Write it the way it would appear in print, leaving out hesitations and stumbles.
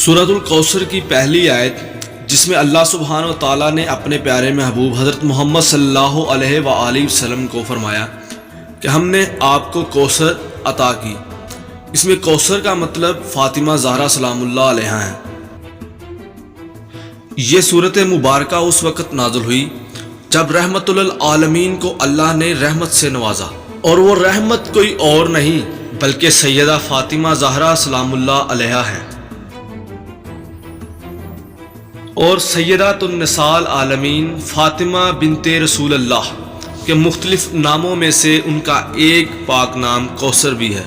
سورۃ الکوثر کی پہلی آیت، جس میں اللہ سبحانہ و تعالیٰ نے اپنے پیارے محبوب حضرت محمد صلی اللہ علیہ وآلہ وسلم کو فرمایا کہ ہم نے آپ کو کوثر عطا کی۔ اس میں کوثر کا مطلب فاطمہ زہرا سلام اللہ علیہا ہے۔ یہ صورت مبارکہ اس وقت نازل ہوئی جب رحمت للعالمین کو اللہ نے رحمت سے نوازا، اور وہ رحمت کوئی اور نہیں بلکہ سیدہ فاطمہ زہرا سلام اللہ علیہا ہے، اور سیدات النساء العالمین فاطمہ بنت رسول اللہ کے مختلف ناموں میں سے ان کا ایک پاک نام کوثر بھی ہے۔